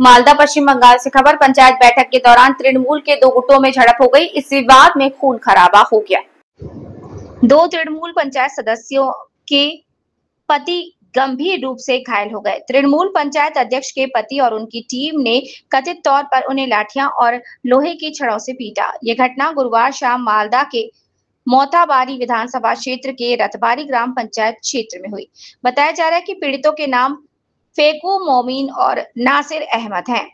मालदा पश्चिम बंगाल से खबर। पंचायत बैठक के दौरान तृणमूल के दो गुटों में झड़प हो गई। इस विवाद में खून खराबा हो गया। दो तृणमूल पंचायत सदस्यों के पति गंभीर रूप से घायल हो गए। तृणमूल पंचायत अध्यक्ष के पति और उनकी टीम ने कथित तौर पर उन्हें लाठियां और लोहे की छड़ों से पीटा। यह घटना गुरुवार शाम मालदा के मोथाबारी विधानसभा क्षेत्र के रतबारी ग्राम पंचायत क्षेत्र में हुई। बताया जा रहा है कि पीड़ितों के नाम फेकू मोमीन और नासिर अहमद हैं।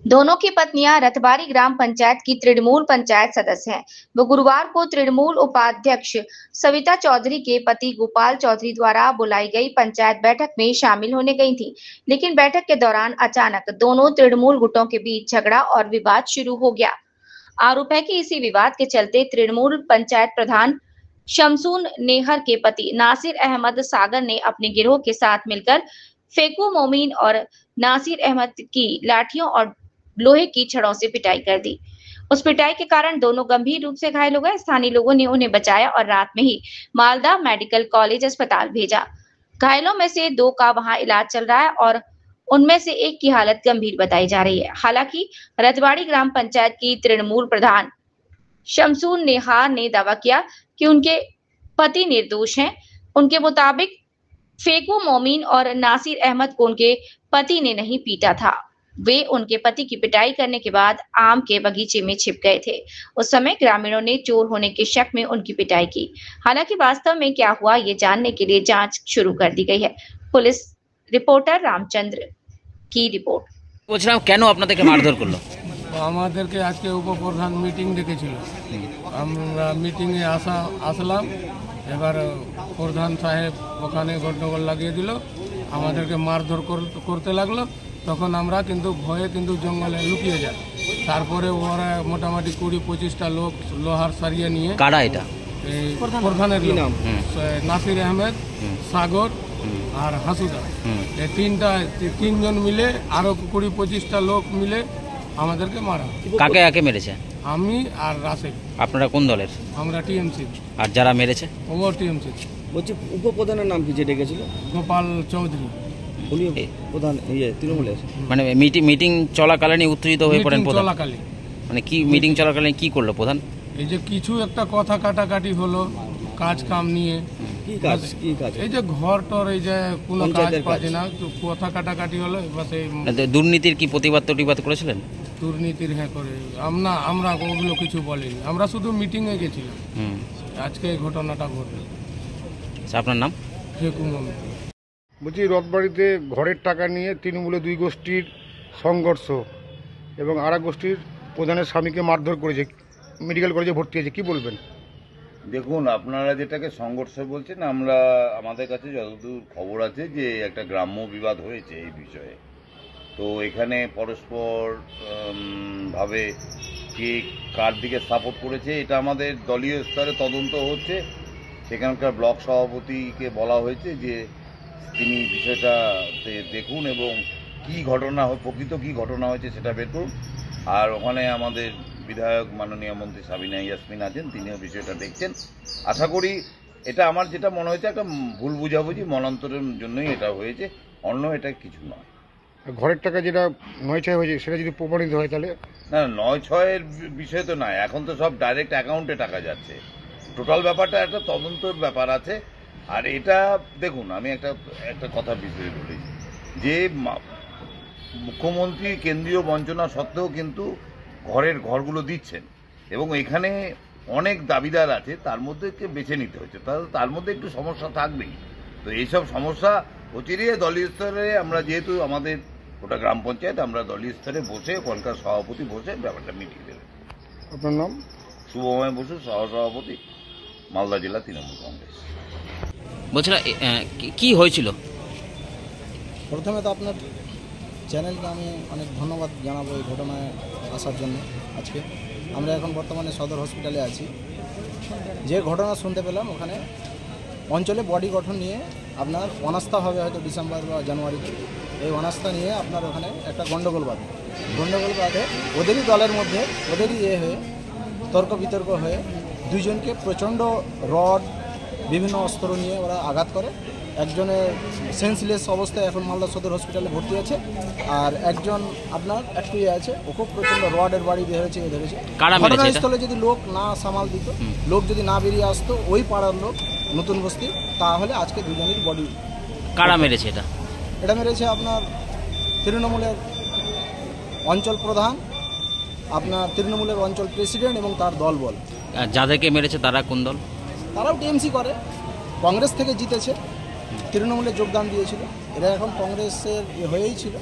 दोनों की पत्नियां रतबारी ग्राम पंचायत की तृणमूल पंचायत सदस्य हैं। वो गुरुवार को तृणमूल उपाध्यक्ष सविता चौधरी के पति गोपाल चौधरी द्वारा बुलाई गई पंचायत बैठक में शामिल होने गई थी, लेकिन बैठक के दौरान अचानक दोनों तृणमूल गुटों के बीच झगड़ा और विवाद शुरू हो गया। आरोप है कि इसी विवाद के चलते तृणमूल पंचायत प्रधान शमसून नेहर के पति नासिर अहमद सागर ने अपने गिरोह के साथ मिलकर फेकू मोमीन और नासिर अहमद की लाठियों और लोहे की छड़ों से पिटाई कर दी। उस पिटाई के कारण दोनों गंभीर रूप से घायल हो गए। स्थानीय लोगों ने उन्हें बचाया और रात में ही मालदा मेडिकल कॉलेज अस्पताल भेजा। घायलों में से दो का वहां इलाज चल रहा है और उनमें से एक की हालत गंभीर बताई जा रही है। हालांकि रतबाड़ी ग्राम पंचायत की तृणमूल प्रधान शमसून नेहार ने दावा किया कि उनके पति निर्दोष हैं। उनके मुताबिक फेकू मोमीन और नासिर अहमद को उनके पति ने नहीं पीटा था। वे उनके पति की पिटाई करने के बाद आम के बगीचे में छिप गए थे। उस समय ग्रामीणों ने चोर होने के शक में उनकी पिटाई की। हालांकि वास्तव में क्या हुआ ये जानने के लिए जांच शुरू कर दी गई है। पुलिस रिपोर्टर रामचंद्र की रिपोर्ट। বলছিলাম কেন আপনাদেরকে মারধর করলো? আমাদেরকে আজকে উপপ্রধান মিটিং ডেকেছিল। আমরা মিটিংয়ে আসলাম। এবার প্রধান সাহেব ওখানে গন্ডগোল লাগিয়ে দিল, আমাদেরকে মারধর করতে লাগলো। তখন আমরা কিন্তু ভয়ে কিন্তু জঙ্গলে লুকিয়ে যাই। তারপরে ওরা মোটামুটি 20-25টা লোক লোহার সারিয়ে নিয়ে। কারা এটা? প্রধানের নাম নাসির আহমেদ, সাগর আর হাসুদা, এই তিনজন মিলে আরো 20-25টা লোক মিলে আমাদেরকে মারা। কাকে কাকে মেরেছে? আমি আর রাসেল। আপনারা কোন দলের? আমরা টিএমসি। আর যারা মেরেছে? ও টিএমসি। বলছি উপপ্রধানের নাম কি যে ডেকেছিল? গোপাল চৌধুরী। উনি প্রধান তৃণমূলের। মানে মিটিং চলাকালীন উত্তেজিত হয়ে পড়েন প্রধান? চলাকালীন মানে কি মিটিং চলাকালীন কি করলো প্রধান? এই যে কিছু একটা কথা কাটাকাটি হলো কাজ কাম নিয়ে। কি কাজ? এই যে ঘর টর এই যে কোনো কাজ পাচ্ছে না, কথা কাটাকাটি হলো। দুর্নীতির কি প্রতিবাদ করেছিলেন? দুর্নীতির হ্যাঁ করে আমরা ওগুলো কিছু বলিনি। আমরা শুধু মিটিংয়ে গেছিলাম। আজকে এই ঘটনাটা ঘটল। আপনার নাম? ফেকু মোমিন। বলছি রথবাড়িতে ঘরের টাকা নিয়ে তৃণমূলের দুই গোষ্ঠীর সংঘর্ষ এবং আর এক গোষ্ঠীর প্রধানের স্বামীকে মারধর করেছে, মেডিকেল কলেজে ভর্তি হয়েছে, কি বলবেন? দেখুন, আপনারা যেটাকে সংঘর্ষ বলছেন, আমাদের কাছে যতদূর খবর আছে যে একটা গ্রাম্য বিবাদ হয়েছে এই বিষয়ে। তো এখানে পরস্পর ভাবে কে কার দিকে সাপোর্ট করেছে এটা আমাদের দলীয় স্তরে তদন্ত হচ্ছে। সেখানকার ব্লক সভাপতিকে বলা হয়েছে যে তিনি বিষয়টা দেখুন এবং কি ঘটনা প্রকৃত কি ঘটনা হয়েছে সেটা বের করুন। আর ওখানে আমাদের বিধায়ক মাননীয় মন্ত্রী সাবিনা ইয়াসমিন আছেন, তিনিও বিষয়টা দেখছেন। আশা করি এটা আমার যেটা মনে হয়েছে একটা ভুল বুঝাবুঝি মনান্তরের জন্যই এটা হয়েছে, অন্য এটা কিছু নয়। ঘরের টাকা যেটা 9-6 হয়েছে সেটা যদি প্রমাণিত হয় তাহলে? না, 9-6-এর বিষয় তো নয়, এখন তো সব ডাইরেক্ট অ্যাকাউন্টে টাকা যাচ্ছে। টোটাল ব্যাপারটা একটা তদন্তর ব্যাপার আছে। আর এটা দেখুন, আমি একটা কথা বিষয়ে বলি যে মুখ্যমন্ত্রী কেন্দ্রীয় বঞ্চনা সত্ত্বেও কিন্তু ঘরগুলো দিচ্ছেন এবং এখানে অনেক দাবিদার আছে, তার মধ্যে বেছে নিতে হচ্ছে, তার মধ্যে একটু সমস্যা থাকবেই। তো এইসব সমস্যা অচিরেই দলীয় স্তরে আমরা, যেহেতু আমাদের ওটা গ্রাম পঞ্চায়েত, আমরা দলীয় স্তরে বসে ওখানকার সভাপতি বসে ব্যাপারটা মিটিয়ে দেবেন। আপনার নাম? শুভময় বসু, সহসভাপতি, মালদা জেলা তৃণমূল কংগ্রেস। বলছিলাম কি হয়েছিল? প্রথমে তো আপনার চ্যানেলকে আমি অনেক ধন্যবাদ জানাবো এই ঘটনায় আসার জন্য। আজকে আমরা এখন বর্তমানে সদর হসপিটালে আছি। যে ঘটনা শুনতে পেলাম, ওখানে অঞ্চলে বডি গঠন নিয়ে আপনার অনাস্থা হবে হয়তো ডিসেম্বর বা জানুয়ারিতে। এই অনাস্থা নিয়ে আপনার ওখানে একটা গণ্ডগোল বাঁধে ওদেরই দলের মধ্যে, ওদেরই হয়ে তর্ক বিতর্ক হয়ে দুইজনকে প্রচণ্ড রড বিভিন্ন অস্ত্র নিয়ে ওরা আঘাত করে একজনের সেন্সলেস অবস্থায় এখন মালদা সদর হসপিটালে ভর্তি আছে, আর একজন আপনার একটু আছে, ও খুব প্রচণ্ড রডের বাড়ি ধরেছে ধরেছে। ঘটনাস্থলে যদি লোক না সামাল দিত, লোক যদি না বেরিয়ে আসতো ওই পাড়ার লোক নতুন বস্তি, তাহলে আজকে দুজনের বডি। কারা মেরেছে এটা? এটা মেরেছে আপনার তৃণমূলের অঞ্চল প্রধান, আপনার তৃণমূলের অঞ্চল প্রেসিডেন্ট এবং তার দলবল। যাদেরকে মেরেছে তারা কোন দল? তারাও টিএমসি করে, কংগ্রেস থেকে জিতেছে, তৃণমূলে যোগদান দিয়েছিল। এরা এখন কংগ্রেসের হয়েই ছিল,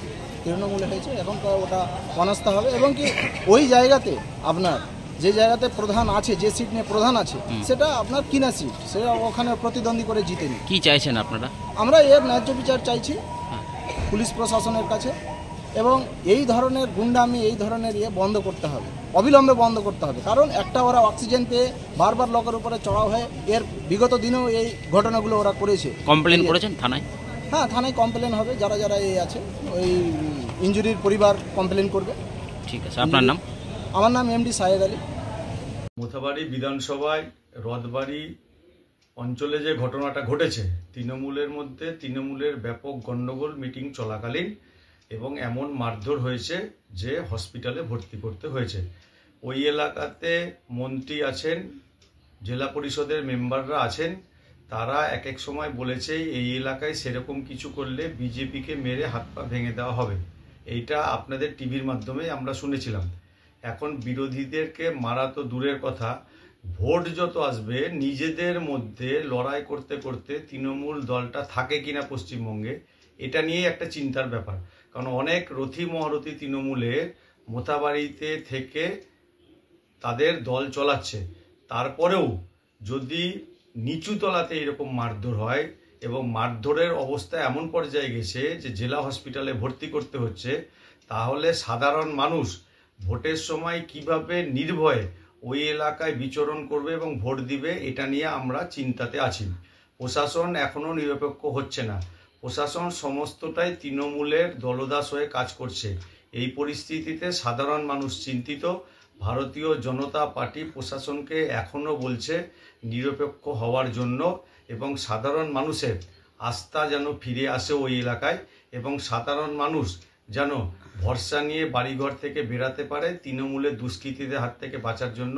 তৃণমূলে হয়েছে, এখন ওটা অনাস্থা হবে। এবং কি ওই জায়গাতে আপনার যে জায়গাতে প্রধান আছে, যে সিট নিয়ে প্রধান আছে, সেটা আপনার কিনা সিট, সেটা ওখানে প্রতিদ্বন্দ্বী করে জিতেনি। কি চাইছেন আপনারা? আমরা এর ন্যায্য বিচার চাইছি পুলিশ প্রশাসনের কাছে, এবং এই ধরনের গুন্ডামি, এই ধরনের বন্ধ করতে হবে, অবিলম্বে বন্ধ করতে হবে। কারণ একটা ওরা অক্সিজেন পেয়ে বারবার লোকের উপরে চড়াও হয়, এর বিগত দিনেও এই ঘটনাগুলো ওরা করেছে। কমপ্লেন করেছেন থানায়? হ্যাঁ, থানায় কমপ্লেন হবে, যারা যারা এই আছে ওই ইনজুরির পরিবার কমপ্লেন করবে। ঠিক আছে, আপনার নাম? আমার নাম এমডি সাহেদ আলী। মোথাবাড়ি বিধানসভায় রথবাড়ি অঞ্চলে যে ঘটনাটা ঘটেছে, তৃণমূলের মধ্যে তৃণমূলের ব্যাপক গণ্ডগোল মিটিং চলাকালীন, এবং এমন মারধর হয়েছে যে হসপিটালে ভর্তি করতে হয়েছে। ওই এলাকাতে মন্ত্রী আছেন, জেলা পরিষদের মেম্বাররা আছেন, তারা এক এক সময় বলেছে এই এলাকায় সেরকম কিছু করলে বিজেপিকে মেরে হাত পা ভেঙে দেওয়া হবে। এইটা আপনাদের টিভির মাধ্যমে আমরা শুনেছিলাম। এখন বিরোধীদেরকে মারা তো দূরের কথা, ভোট যত আসবে নিজেদের মধ্যে লড়াই করতে করতে তৃণমূল দলটা থাকে কিনা পশ্চিমবঙ্গে, এটা নিয়ে একটা চিন্তার ব্যাপার। কারণ অনেক রথী মহারথী তৃণমূলের মোথাবাড়িতে থেকে তাদের দল চলাচ্ছে, তারপরেও যদি নিচু তলাতে এরকম মারধর হয়, এবং মারধরের অবস্থা এমন পর্যায়ে গেছে যে জেলা হসপিটালে ভর্তি করতে হচ্ছে, তাহলে সাধারণ মানুষ ভোটের সময় কিভাবে নির্ভয়ে ওই এলাকায় বিচরণ করবে এবং ভোট দিবে, এটা নিয়ে আমরা চিন্তাতে আছি। প্রশাসন এখনো নিরপেক্ষ হচ্ছে না, প্রশাসন সমস্তটাই তৃণমূলের দলদাস হয়ে কাজ করছে। এই পরিস্থিতিতে সাধারণ মানুষ চিন্তিত। ভারতীয় জনতা পার্টি প্রশাসনকে এখনো বলছে নিরপেক্ষ হওয়ার জন্য, এবং সাধারণ মানুষের আস্থা যেন ফিরে আসে ওই এলাকায়, এবং সাধারণ মানুষ যেন ভরসা নিয়ে বাড়িঘর থেকে বেরাতে পারে তৃণমূলের দুষ্কৃতীদের হাত থেকে বাঁচার জন্য।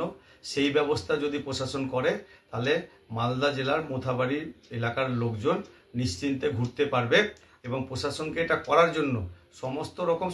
সেই ব্যবস্থা যদি প্রশাসন করে, তাহলে মালদা জেলার মোথাবাড়ি এলাকার লোকজন নিশ্চিন্তে ঘুরতে পারবে, এবং প্রশাসনকে এটা করার জন্য সমস্ত রকম